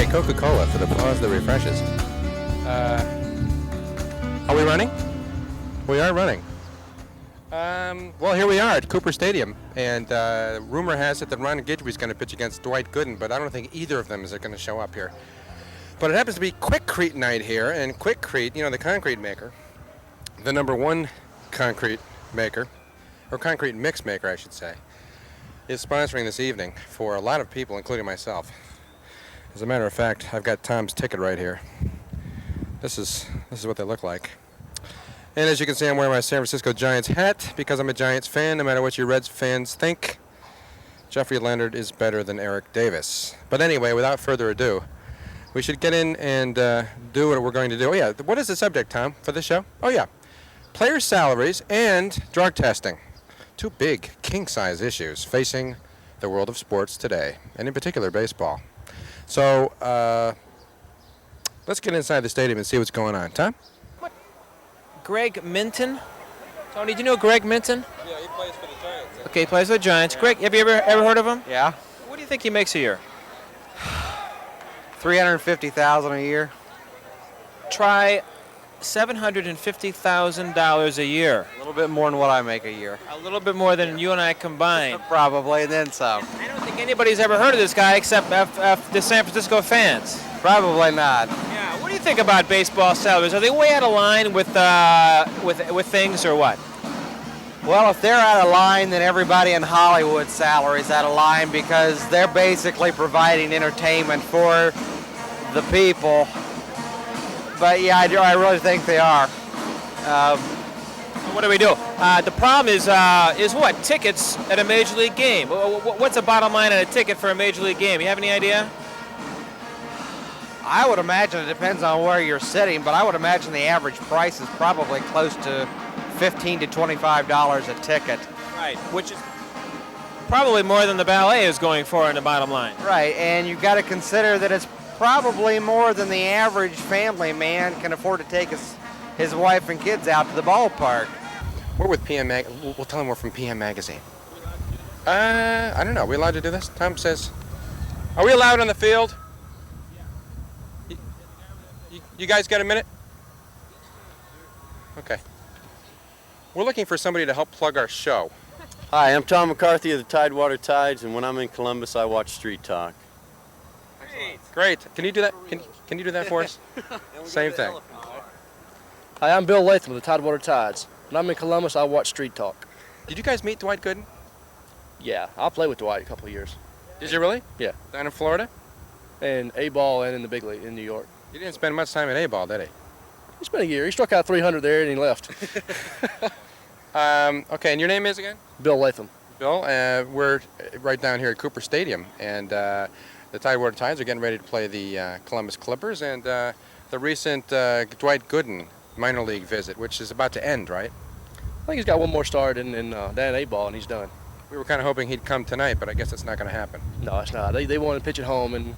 Thank Coca-Cola for the pause that refreshes. Are we running? We are running. Well, here we are at Cooper Stadium, and rumor has it that Ron Guidry's going to pitch against Dwight Gooden, but I don't think either of them is going to show up here. But it happens to be Quickcrete night here, and Quickcrete, you know, the concrete maker, the #1 concrete maker, or concrete mix maker, I should say, is sponsoring this evening for a lot of people, including myself. As a matter of fact, I've got Tom's ticket right here. This is what they look like. And as you can see, I'm wearing my San Francisco Giants hat because I'm a Giants fan, no matter what you Reds fans think. Jeffrey Leonard is better than Eric Davis. But anyway, without further ado, we should get in and do what we're going to do. Oh, yeah. What is the subject, Tom, for this show? Oh, yeah. Player salaries and drug testing. Two big, king-size issues facing the world of sports today, and in particular, baseball. So, let's get inside the stadium and see what's going on. Tom? Greg Minton? Tony, do you know Greg Minton? Yeah, he plays for the Giants. Okay, he plays for the Giants. Yeah. Greg, have you ever heard of him? Yeah. What do you think he makes a year? $350,000 a year. Try $750,000 a year. A little bit more than what I make a year. A little bit more than you and I combined. Probably, and then some. I don't think anybody's ever heard of this guy except the San Francisco fans. Probably not. Yeah. What do you think about baseball salaries? Are they way out of line with things or what? Well, if they're out of line, then everybody in Hollywood's salary is out of line because they're basically providing entertainment for the people. But yeah, I really think they are. What do we do? The problem is what? Tickets at a Major League game. What's the bottom line on a ticket for a Major League game? You have any idea? I would imagine it depends on where you're sitting, but I would imagine the average price is probably close to $15 to $25 a ticket. Right, which is probably more than the ballet is going for in the bottom line. Right, and you've got to consider that it's probably more than the average family man can afford to take his wife and kids out to the ballpark. We're with PM Mag. We'll tell him we're from PM Magazine. I don't know. Are we allowed to do this? Tom says. Are we allowed on the field? You guys got a minute? Okay. We're looking for somebody to help plug our show. Hi, I'm Tom McCarthy of the Tidewater Tides, and when I'm in Columbus, I watch Street Talk. Great. Can you do that? Can you do that for us? Same thing. Hi, I'm Bill Latham of the Tidewater Tides. When I'm in Columbus, I watch Street Talk. Did you guys meet Dwight Gooden? Yeah, I'll play with Dwight a couple of years. Did you really? Yeah. Down in Florida? And A-ball and in the big league in New York. You didn't spend much time at A-ball, did he? He spent a year. He struck out 300 there and he left. Okay, and your name is again? Bill Latham. Bill, we're right down here at Cooper Stadium, and the Tidewater Tides are getting ready to play the Columbus Clippers, and the recent Dwight Gooden minor league visit, which is about to end, right? I think he's got one more start in down A-ball and he's done. We were kind of hoping he'd come tonight, but I guess it's not going to happen. No, it's not. They wanted to pitch at home, and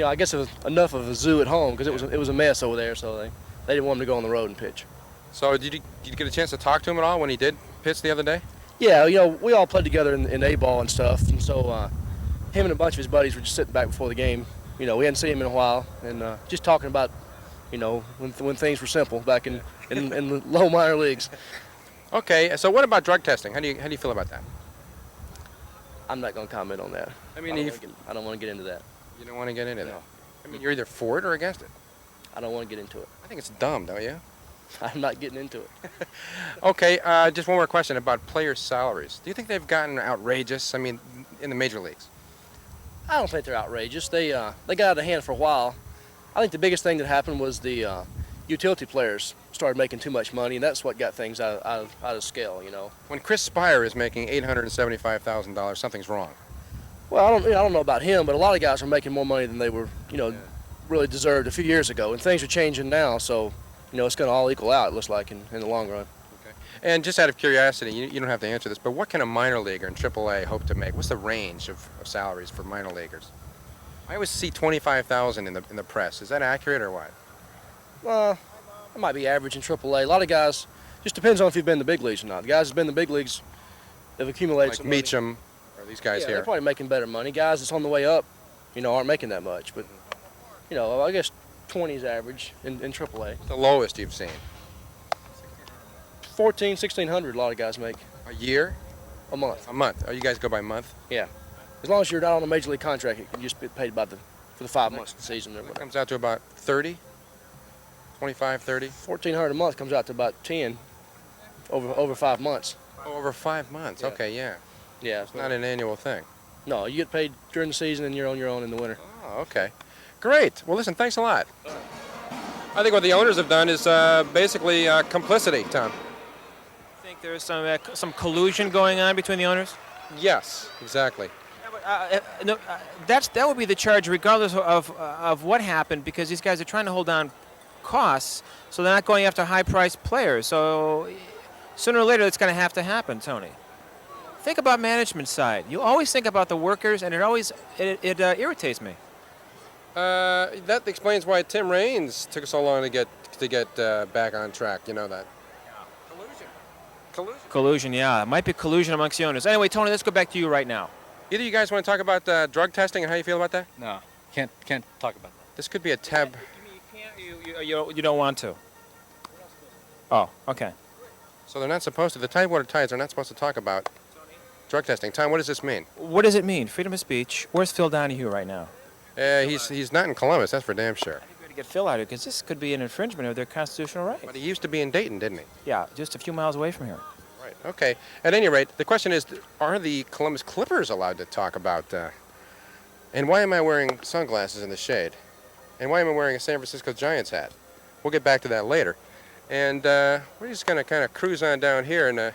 I guess it was enough of a zoo at home because it was a mess over there, so they didn't want him to go on the road and pitch. So did you get a chance to talk to him at all when he did pitch the other day? Yeah, we all played together in A-ball and stuff, and so him and a bunch of his buddies were just sitting back before the game. We hadn't seen him in a while, and just talking about, when things were simple back in the low minor leagues. Okay, so what about drug testing? How do you feel about that? I'm not going to comment on that. I mean, I don't want to get into that. You don't want to get into that? No. I mean, you're either for it or against it. I don't want to get into it. I think it's dumb, don't you? I'm not getting into it. Okay, just one more question about player salaries. Do you think they've gotten outrageous? I mean, in the major leagues? I don't think they're outrageous. They got out of hand for a while. I think the biggest thing that happened was the utility players started making too much money, and that's what got things out of scale. When Chris Spire is making $875,000, something's wrong. Well, I don't know about him, but a lot of guys are making more money than they were, really deserved a few years ago, and things are changing now. So, it's going to all equal out. It looks like in the long run. Okay. And just out of curiosity, you don't have to answer this, but what can a minor leaguer in AAA hope to make? What's the range of salaries for minor leaguers? I always see $25,000 in the press. Is that accurate or what? Well, it might be average in AAA. A lot of guys, just depends on if you've been in the big leagues or not. The guys who've been in the big leagues have accumulated like some money. Meacham or these guys Yeah, here. they're probably making better money. Guys that's on the way up, aren't making that much. But, I guess 20 is average in AAA. The lowest you've seen? 14, 1,600 a lot of guys make. A year? A month. A month. Oh, you guys go by month? Yeah. As long as you're not on a major league contract, you can just be paid for the 5 months of the season. Or It whatever. comes out to about 30? 25, 30? 1,400 a month comes out to about 10 over 5 months. Oh, over 5 months. Yeah. Okay, yeah. Yeah. It's not an annual thing. No, you get paid during the season and you're on your own in the winter. Oh, okay. Great. Well, listen, thanks a lot. I think what the owners have done is basically complicity, Tom. Think there's some collusion going on between the owners? Yes, exactly. That would be the charge, regardless of what happened, because these guys are trying to hold down costs, so they're not going after high-priced players. So sooner or later, it's going to have to happen, Tony. Think about management side. You always think about the workers, and it irritates me. That explains why Tim Raines took so long to get back on track. You know that. Collusion, yeah. It might be collusion amongst the owners. Anyway, Tony, let's go back to you right now. Either you guys want to talk about drug testing and how you feel about that? No, can't talk about that. This could be a tab. You don't want to. Oh, okay. So they're not supposed to. The Tidewater Tides are not supposed to talk about drug testing. Tom, what does this mean? What does it mean? Freedom of speech. Where's Phil Donahue right now? He's not in Columbus. That's for damn sure. I think we got to get Phil out of here, because this could be an infringement of their constitutional rights. But he used to be in Dayton, didn't he? Yeah, just a few miles away from here. Right. Okay. At any rate, the question is, are the Columbus Clippers allowed to talk about? And why am I wearing sunglasses in the shade? And why am I wearing a San Francisco Giants hat? We'll get back to that later. And we're just going to kind of cruise on down here, and maybe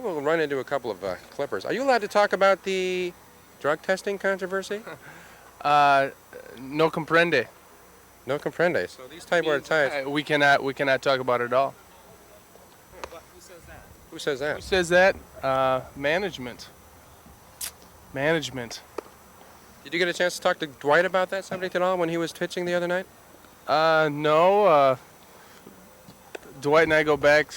we'll run into a couple of Clippers. Are you allowed to talk about the drug testing controversy? No comprende. No comprende. So these Tidewater Tides. We cannot talk about it at all. Who says that? Who says that? Management. Management. Did you get a chance to talk to Dwight about that subject at all when he was pitching the other night? No. Dwight and I go back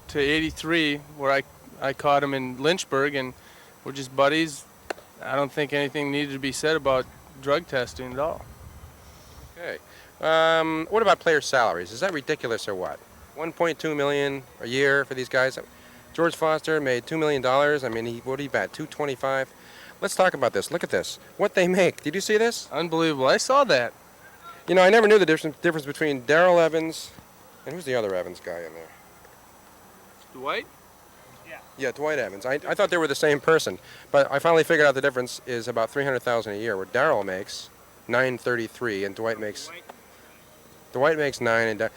to '83, where I caught him in Lynchburg, and we're just buddies. I don't think anything needed to be said about drug testing at all. Okay. What about player salaries? Is that ridiculous or what? $1.2 million a year for these guys. George Foster made $2 million. I mean, what did he bat? $225. Let's talk about this. Look at this. What they make. Did you see this? Unbelievable. I saw that. You know, I never knew the difference between Darrell Evans and who's the other Evans guy in there? Dwight? Yeah, Dwight Evans. I thought they were the same person, but I finally figured out the difference is about $300,000 a year, where Darrell makes $933 and Dwight makes $9, and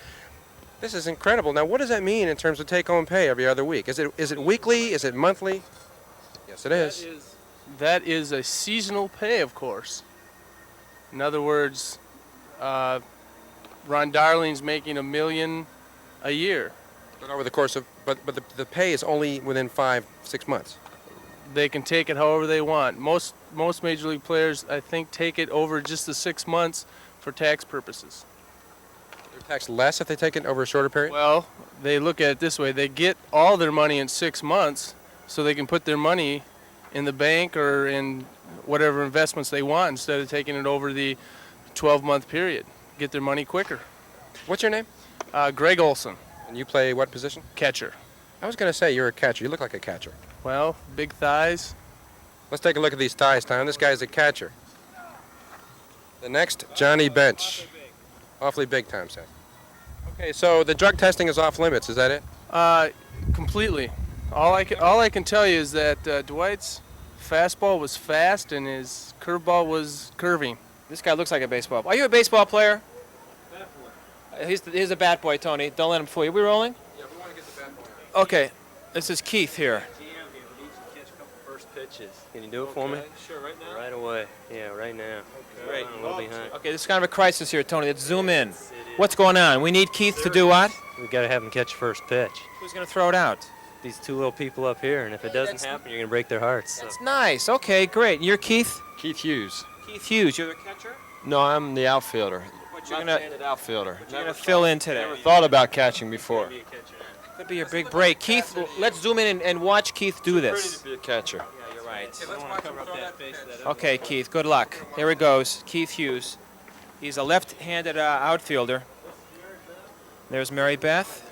this is incredible. Now, what does that mean in terms of take-home pay every other week? Is it weekly? Is it monthly? Yes, it is. That is a seasonal pay, of course. In other words, Ron Darling's making $1 million a year. But over the course of, but the pay is only within 5-6 months. They can take it however they want. Most major league players, I think, take it over just the 6 months for tax purposes. They're taxed less if they take it over a shorter period? Well, they look at it this way. They get all their money in 6 months, so they can put their money in the bank or in whatever investments they want instead of taking it over the 12-month period. Get their money quicker. What's your name? Greg Olson, And you play what position? catcher. I was going to say you're a catcher. You look like a catcher. Well, big thighs. Let's take a look at these ties, Tom. This guy's a catcher. The next, Johnny Bench. Awfully big, Tom said. Okay, so the drug testing is off limits. Is that it? Completely. All I can tell you is that Dwight's fastball was fast and his curveball was curving. This guy looks like a baseball. Are you a baseball player? Bat boy. He's a bat boy, Tony. Don't let him fool you. Are we rolling? Yeah, we want to get the bat boy. Okay. This is Keith here. First pitches. Can you do it for me? Sure, right now. Right away. Yeah, right now. Great. I'm a little behind. Okay, this is kind of a crisis here, Tony. Let's zoom in. What's going on? We need Keith to do what? We got to have him catch first pitch. Who's going to throw it out? These two little people up here, and if it doesn't happen, you're going to break their hearts. So. That's nice. Okay, great. You're Keith? Keith Hughes. Keith Hughes. You're the catcher? No, I'm the outfielder. What you're Left-handed outfielder. going to fill in today? Never thought about catching before. Could be your big break. Keith, let's zoom in and watch Keith do Pretty this. to be a catcher. Yeah, you're right. right. Okay, Keith, good luck. Here he goes, Keith Hughes. He's a left-handed outfielder. There's Mary Beth.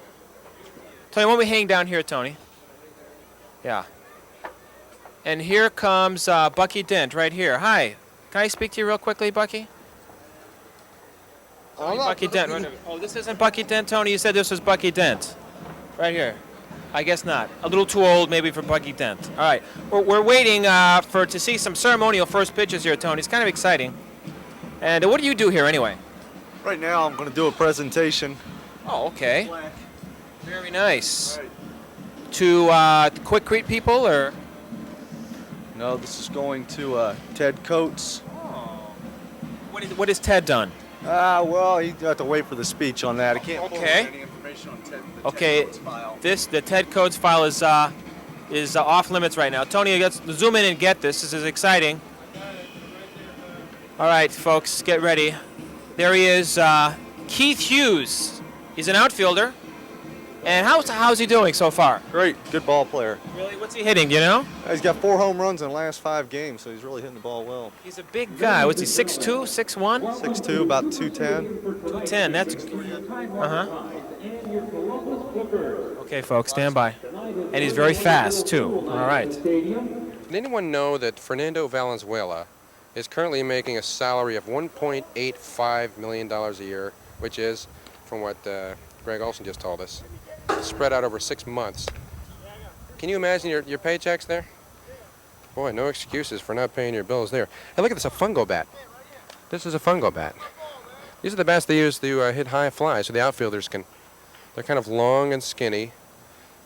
Tony, why don't we hang down here, Tony? Yeah. And here comes Bucky Dent right here. Hi. Can I speak to you real quickly, Bucky? Bucky Dent. Right over. Oh, this isn't Bucky Dent, Tony? You said this was Bucky Dent. Right here. I guess not. A little too old maybe for Bucky Dent. All right. We're waiting to see some ceremonial first pitches here, Tony. It's kind of exciting. And what do you do here anyway? Right now I'm going to do a presentation. Oh, okay. Very nice. To Quick Creek people, or? No, this is going to Ted Coates. What has Ted done? Well, you have to wait for the speech on that. I can't pull Okay. any information on Ted. Okay, the Ted Coates file is off limits right now. Tony, let's zoom in and get this. This is exciting. All right, folks, get ready. There he is, Keith Hughes. He's an outfielder. And how's he doing so far? Great, good ball player. Really, what's he hitting? Do you know? He's got 4 home runs in the last 5 games, so he's really hitting the ball well. He's a big guy. What's he? 6'2", 6'1"? 6'2", about 210. 210. That's. Okay, folks, stand by. And he's very fast too. All right. Did anyone know that Fernando Valenzuela is currently making a salary of $1.85 million a year, which is, from what Greg Olson just told us, spread out over 6 months. Can you imagine your paychecks there? Boy, no excuses for not paying your bills there. Hey, look at this, a fungo bat. This is a fungo bat. These are the bats they use to hit high flies, so the outfielders can. They're kind of long and skinny,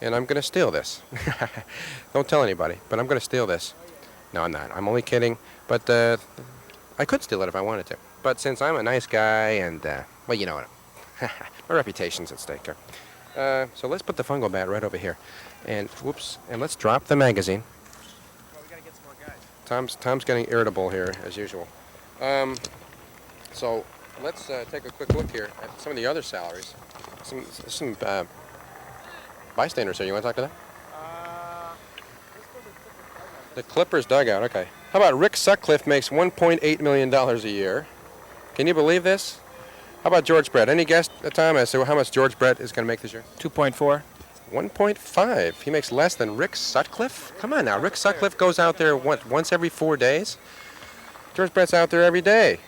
and I'm going to steal this. Don't tell anybody, but I'm going to steal this. No, I'm not. I'm only kidding, but I could steal it if I wanted to. But since I'm a nice guy and, well, you know what, my reputation's at stake here. So let's put the fungal bat right over here. And, whoops, and let's drop the magazine. Well, we got to get some more guys. Tom's getting irritable here, as usual. So let's take a quick look here at some of the other salaries. Some bystanders here. You want to talk to them? The Clippers dugout, okay. How about Rick Sutcliffe makes $1.8 million a year? Can you believe this? How about George Brett? Any guess, Tom, as to how much George Brett is going to make this year? 2.4. 1.5. He makes less than Rick Sutcliffe? Come on now. Rick Sutcliffe goes out there, once every 4 days? George Brett's out there every day.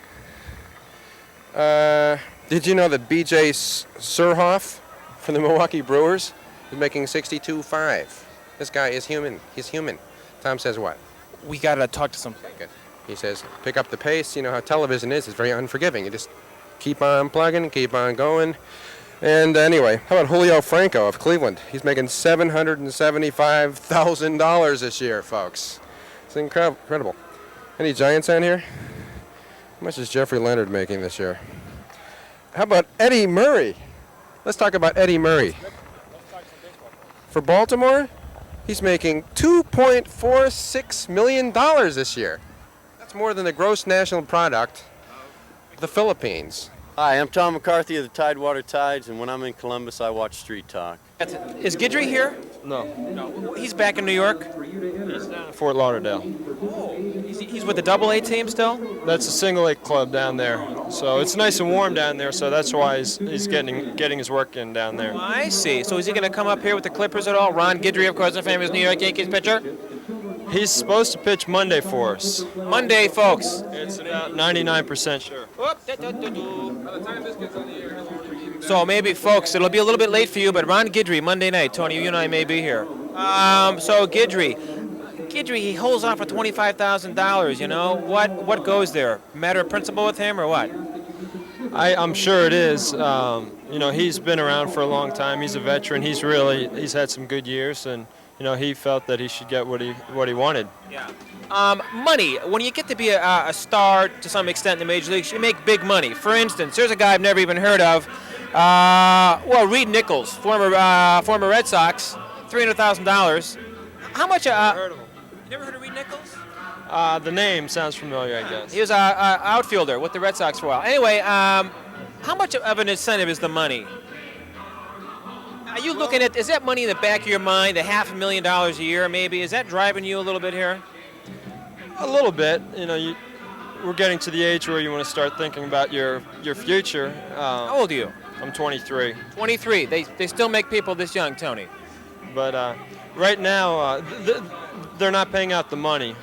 Did you know that B.J. Surhoff from the Milwaukee Brewers is making $62.5? This guy is human. He's human. Tom says what? We got to talk to some. Good. He says, pick up the pace. You know how television is. It's very unforgiving. You just keep on plugging, keep on going. And anyway, how about Julio Franco of Cleveland? He's making $775,000 this year, folks. It's incredible. Any Giants on here? How much is Jeffrey Leonard making this year? How about Eddie Murray? Let's talk about Eddie Murray. For Baltimore, he's making $2.46 million this year. That's more than the gross national product of the Philippines. Hi, I'm Tom McCarthy of the Tidewater Tides, and when I'm in Columbus, I watch Street Talk. Is Guidry here? No, No. He's back in New York? Fort Lauderdale. Oh. He's with the Double-A team still? That's a single A club down there. So it's nice and warm down there, so that's why he's getting his work in down there. I see. So is he going to come up here with the Clippers at all? Ron Guidry, of course, the famous New York Yankees pitcher? He's supposed to pitch Monday for us. Monday, folks. It's about 99% sure. So maybe, folks, it'll be a little bit late for you, but Ron Guidry, Monday night. Tony, you and I may be here. So Guidry, he holds on for $25,000, you know? What goes there? Matter of principle with him or what? I'm sure it is. You know, he's been around for a long time. He's a veteran. He's had some good years, and you know, he felt that he should get what he wanted. Yeah. Money. When you get to be a star to some extent in the major leagues, you make big money. For instance, here's a guy I've never even heard of. Reed Nichols, former Red Sox, $300,000. How much? Heard of him. You never heard of Reed Nichols? The name sounds familiar, I guess. He was an outfielder with the Red Sox for a while. Anyway, how much of an incentive is the money? Are you looking at, is that money in the back of your mind, the $500,000 a year maybe? Is that driving you a little bit here? A little bit. You know, we're getting to the age where you want to start thinking about your future. How old are you? I'm 23. 23. They still make people this young, Tony. But right now, they're not paying out the money.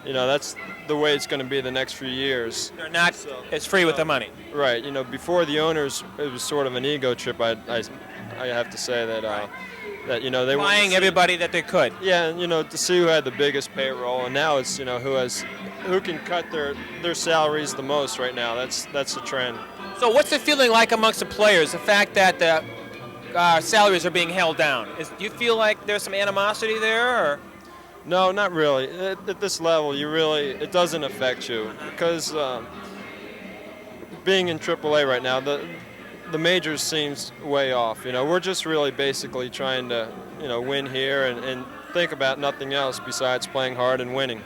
You know, that's the way it's going to be the next few years. They're not as free with the money. Right. You know, before the owners, it was sort of an ego trip. I have to say that that you know they were Buying everybody that they could. Yeah, and you know, to see who had the biggest payroll, and now it's, you know, who can cut their salaries the most right now. That's the trend. So what's the feeling like amongst the players? The fact that the salaries are being held down. Do you feel like there's some animosity there, or? No, not really. At this level, it doesn't affect you because being in AAA right now, the majors seems way off. You know, we're just really basically trying to, you know, win here and think about nothing else besides playing hard and winning.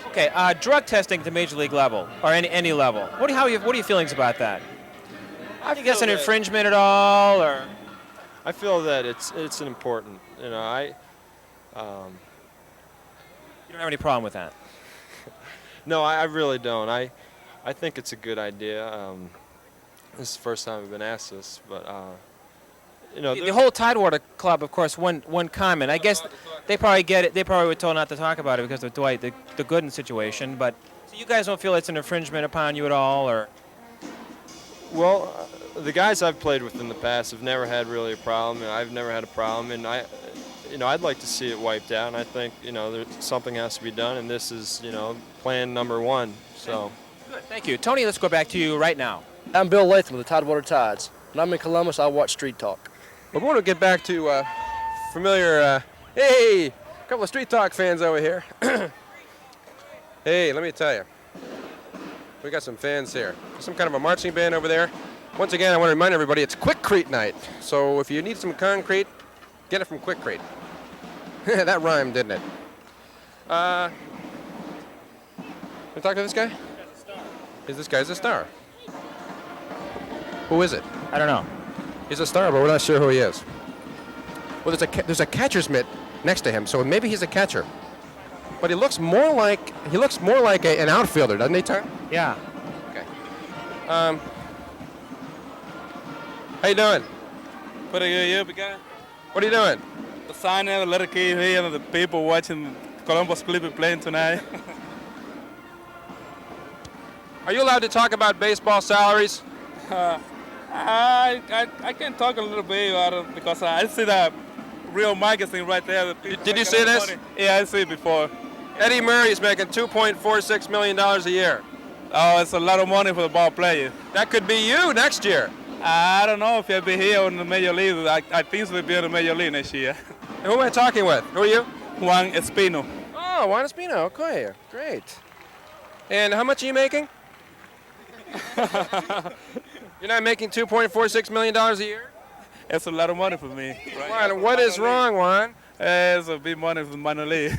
Okay, drug testing at the major league level or any level. What are your feelings about that? I think that's an infringement at all, or? I feel that it's an important. You know, You don't have any problem with that? No, I really don't. I think it's a good idea. This is the first time I've been asked this, but you know, the whole Tidewater Club, of course, one comment. I guess they probably get it. They probably were told not to talk about it because of Dwight, the Gooden situation. But so you guys don't feel it's an infringement upon you at all, or? Well, the guys I've played with in the past have never had really a problem, and I've never had a problem, and I'd like to see it wiped out, and I think, you know, something has to be done, and this is, you know, plan number one. So. Good, thank you, Tony. Let's go back to you right now. I'm Bill Latham with the Tidewater Tides. When I'm in Columbus, I watch Street Talk. We want to get back to familiar. Hey, a couple of Street Talk fans over here. Hey, let me tell you, we got some fans here. Some kind of a marching band over there. Once again, I want to remind everybody it's Quickcrete night. So if you need some concrete, get it from Quickcrete. That rhymed, didn't it? Can we talk to this guy? This guy's a star. Who is it? I don't know. He's a star, but we're not sure who he is. Well, there's a catcher's mitt next to him, so maybe he's a catcher. But he looks more like an outfielder, doesn't he, Tom? Yeah. Okay. How you doing? Pretty good, you big guy? What are you doing? The sign and the letter key here and the people watching Columbus Clippers playing tonight. Are you allowed to talk about baseball salaries? I can talk a little bit about it because I see that real magazine right there. Did you see this? Money. Yeah, I see it before. Eddie Murray is making $2.46 million a year. Oh, it's a lot of money for the ball player. That could be you next year. I don't know if he'll be here in the Major League. I think he'll be in the Major League next year. And who am I talking with? Who are you? Juan Espino. Oh, Juan Espino. Okay, great. And how much are you making? You're not making $2.46 million a year? It's a lot of money for me. Right? Juan, what is wrong, Juan? It's a big money for the minor league.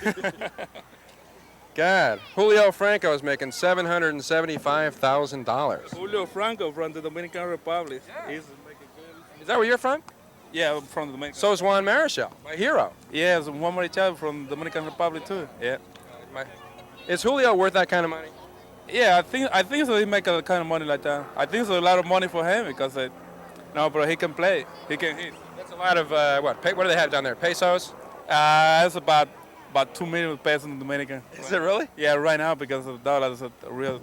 God. Julio Franco is making $775,000. Julio Franco from the Dominican Republic. Yeah. He's making good. Is that where you're from? Yeah, I'm from the Dominican. So is Juan Marichal, my hero. Yeah, it's Juan Marichal from the Dominican Republic too. Yeah. Is Julio worth that kind of money? Yeah, I think so. He make a kind of money like that. I think it's a lot of money for him because no, bro, he can play. He can hit. That's a lot of what do they have down there? Pesos? It's about 2 million pesos in the Dominican. Is it really? Yeah, right now because of the dollar is a real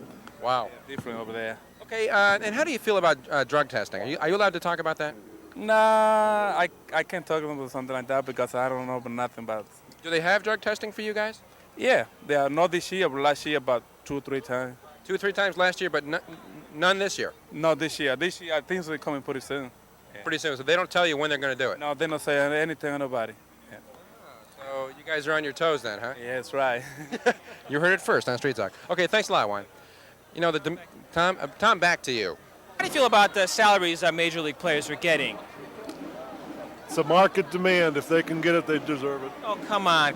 different over there. Okay, and how do you feel about drug testing? Are you allowed to talk about that? Nah, I can't talk about something like that because I don't know about nothing about it. Do they have drug testing for you guys? Yeah, they are not this year, but last year about 2 or 3 times. 2 or 3 times last year, but none this year? No, this year. This year, I think they're coming pretty soon. Yeah. Pretty soon, so they don't tell you when they're going to do it? No, they don't say anything to nobody. Yeah. So you guys are on your toes then, huh? Yeah, that's right. You heard it first on Street Talk. Okay, thanks a lot, Juan. You know, Tom, back to you. How do you feel about the salaries that major league players are getting? It's a market demand. If they can get it, they deserve it. Oh, come on.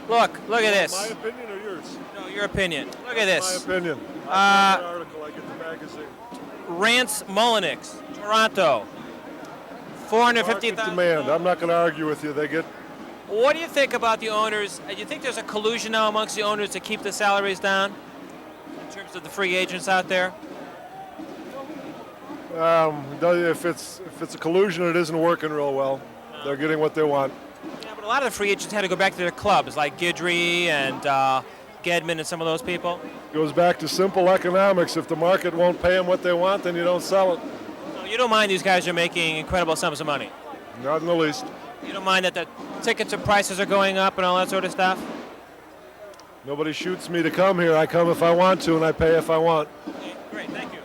Look at this. My opinion or yours? No, your opinion. Look at this. My opinion. I read the article. I get the magazine. Rance Mullenix, Toronto. $450,000. Market demand. I'm not going to argue with you. They get What do you think about the owners? Do you think there's a collusion now amongst the owners to keep the salaries down in terms of the free agents out there? If it's a collusion, it isn't working real well. They're getting what they want. Yeah, but a lot of the free agents had to go back to their clubs, like Guidry and Gedman and some of those people. Goes back to simple economics. If the market won't pay them what they want, then you don't sell it. So you don't mind these guys are making incredible sums of money? Not in the least. You don't mind that the tickets and prices are going up and all that sort of stuff? Nobody shoots me to come here. I come if I want to, and I pay if I want. Okay, great, thank you.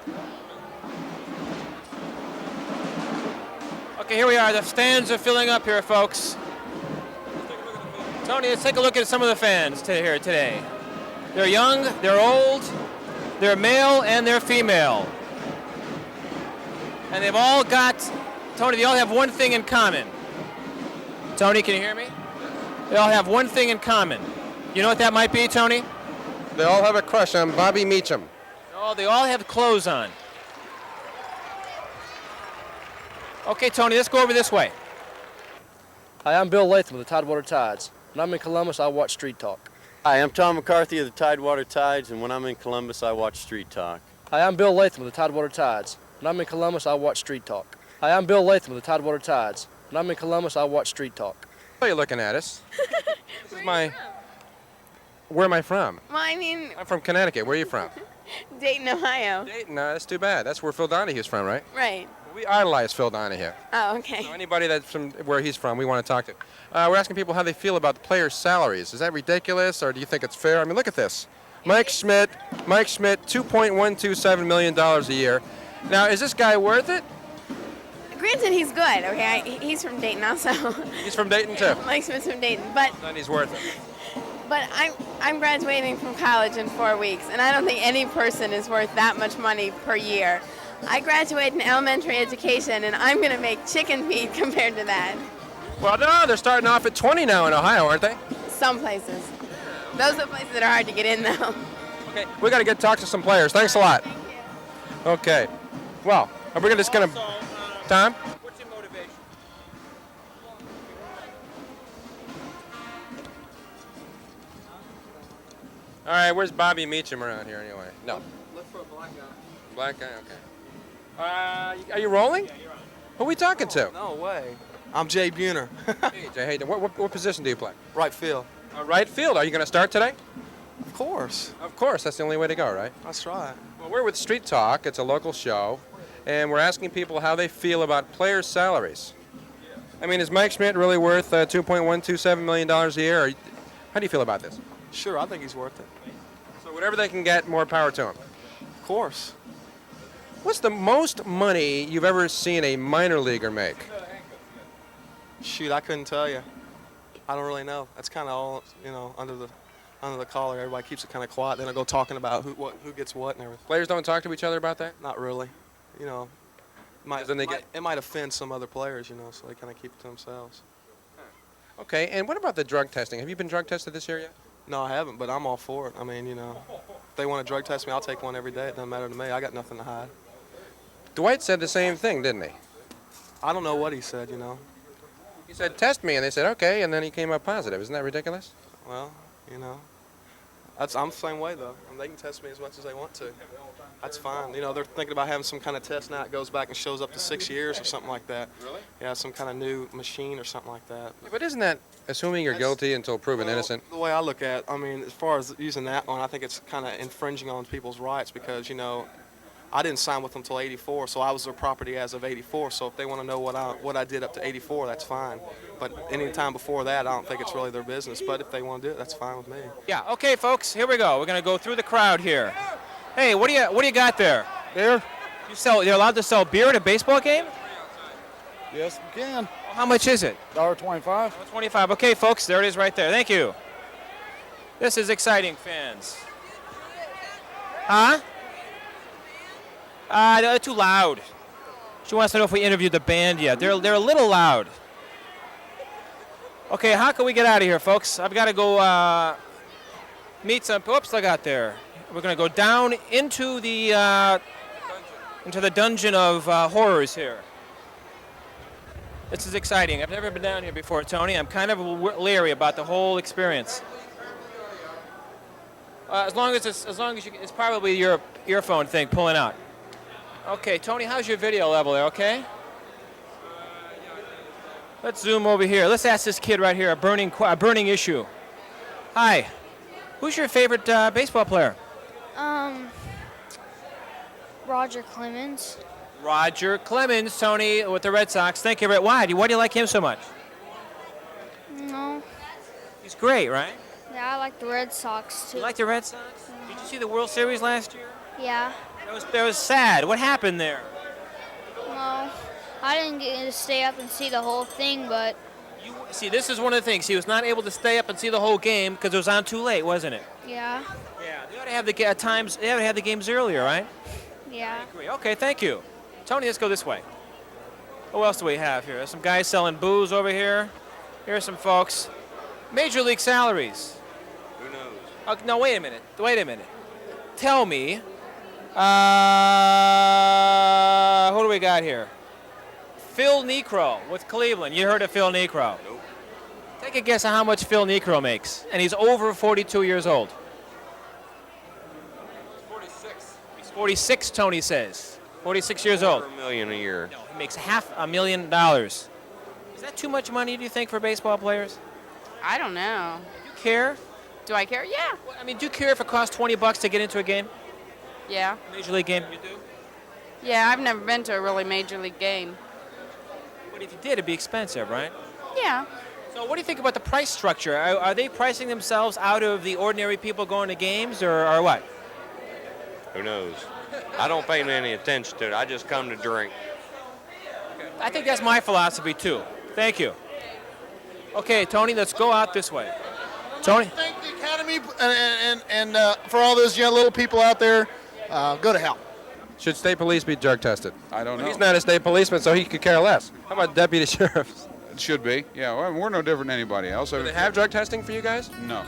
Okay, here we are. The stands are filling up here, folks. Tony, let's take a look at some of the fans here today. They're young, they're old, they're male, and they're female. And they've all got, Tony, they all have one thing in common. Tony, can you hear me? They all have one thing in common. You know what that might be, Tony? They all have a crush on Bobby Meacham. No, they all have clothes on. Okay, Tony, let's go over this way. Hi, I'm Bill Latham of the Tidewater Tides. When I'm in Columbus, I watch Street Talk. Hi, I'm Tom McCarthy of the Tidewater Tides, and when I'm in Columbus, I watch Street Talk. Hi, I'm Bill Latham of the Tidewater Tides. When I'm in Columbus, I watch Street Talk. Hi, I'm Bill Latham of the Tidewater Tides. When I'm in Columbus, I watch Street Talk. Why are you looking at us? This is my... Where am I from? Well, I mean... I'm from Connecticut. Where are you from? Dayton, Ohio. Dayton. That's too bad. That's where Phil Donahue's from, right? Right. We idolize Phil Donahue. Oh, okay. So anybody that's from where he's from, we want to talk to. We're asking people how they feel about the players' salaries. Is that ridiculous, or do you think it's fair? I mean, look at this. Mike Schmidt, $2.127 million a year. Now, is this guy worth it? Granted, he's good, okay? He's from Dayton also. He's from Dayton, too. Mike Smith's from Dayton, but Then he's worth it. I'm graduating from college in 4 weeks, and I don't think any person is worth that much money per year. I graduate in elementary education, and I'm going to make chicken feed compared to that. Well, no, they're starting off at 20 now in Ohio, aren't they? Some places. Those are the places that are hard to get in, though. Okay, we got to talk to some players. Thanks a lot. Okay. Well, are we just going to... Tom? What's your motivation? All right, where's Bobby Meacham around here anyway? No. Look for a black guy. Black guy, okay. Are you rolling? Yeah, you're on. Who are we talking to? No way. I'm Jay Buhner. Hey, Jay, hey, what position do you play? Right field. Right field. Are you going to start today? Of course. Of course. That's the only way to go, right? That's right. Well, we're with Street Talk. It's a local show, and we're asking people how they feel about players' salaries. I mean, is Mike Schmidt really worth $2.127 million a year? Or how do you feel about this? Sure, I think he's worth it. So whatever they can get, more power to him. Of course. What's the most money you've ever seen a minor leaguer make? Shoot, I couldn't tell you. I don't really know. That's kind of all, under the collar. Everybody keeps it kind of quiet. They don't go talking about who gets what and everything. Players don't talk to each other about that? Not really. It might offend some other players, so they kind of keep it to themselves. Okay, and what about the drug testing? Have you been drug tested this year yet? No, I haven't, but I'm all for it. I mean, if they want to drug test me, I'll take one every day. It doesn't matter to me. I got nothing to hide. Dwight said the same thing, didn't he? I don't know what he said, He said, test me, and they said, okay, and then he came up positive. Isn't that ridiculous? Well, I'm the same way, though. I mean, they can test me as much as they want to. That's fine. They're thinking about having some kind of test now. It goes back and shows up to 6 years or something like that. Really? Yeah, some kind of new machine or something like that. Yeah, but isn't that assuming you're guilty until proven innocent? The way I look at it, I mean, as far as using that one, I think it's kind of infringing on people's rights because, I didn't sign with them until 84, so I was their property as of 84. So if they want to know what I did up to 84, that's fine. But any time before that, I don't think it's really their business. But if they want to do it, that's fine with me. Yeah. Okay, folks. Here we go. We're gonna go through the crowd here. Hey, what do you got there? Beer? You're allowed to sell beer at a baseball game? Yes, we can. How much is it? $1.25. $1.25. Okay, folks. There it is right there. Thank you. This is exciting, fans. Huh? They're too loud. She wants to know if we interviewed the band yet. They're a little loud. Okay, how can we get out of here, folks? I've got to go meet some. Oops, I got there. We're going to go down into the dungeon of horrors here. This is exciting. I've never been down here before, Tony. I'm kind of leery about the whole experience. As long as it's probably your earphone thing pulling out. Okay, Tony, how's your video level there? Okay. Let's zoom over here. Let's ask this kid right here a burning issue. Hi. Who's your favorite baseball player? Roger Clemens. Roger Clemens, Tony, with the Red Sox. Thank you. Why do you like him so much? No. He's great, right? Yeah, I like the Red Sox too. You like the Red Sox? Did you see the World Series last year? Yeah. That was sad. What happened there? No, I didn't get to stay up and see the whole thing, but. See, this is one of the things. He was not able to stay up and see the whole game because it was on too late, wasn't it? Yeah. Yeah. They ought to have the times. They ought to have the games earlier, right? Yeah. I agree. Okay, thank you. Tony, let's go this way. Who else do we have here? There's some guys selling booze over here. Here's some folks. Major League Salaries. Who knows? No, wait a minute. Wait a minute. Tell me, who do we got here? Phil Necro with Cleveland. You heard of Phil Necro? Nope. Take a guess on how much Phil Necro makes. And he's over 42 years old. 46. He's 46, Tony says. 46 years old. $250,000 a year. No, he makes $500,000. Is that too much money, do you think, for baseball players? I don't know. Do you care? Do I care? Yeah. Well, I mean, do you care if it costs $20 to get into a game? Yeah. Major League game? You do? Yeah, I've never been to a really major league game. But if you did, it'd be expensive, right? Yeah. So what do you think about the price structure? Are they pricing themselves out of the ordinary people going to games, or what? Who knows? I don't pay any attention to it. I just come to drink. I think that's my philosophy, too. Thank you. Okay, Tony, let's go out this way. Tony? Thank the Academy and for all those young little people out there, go to hell. Should state police be drug tested? I don't know. He's not a state policeman, so he could care less. How about deputy sheriffs? It should be. Yeah, well, we're no different than anybody else. Do they have drug testing for you guys? No.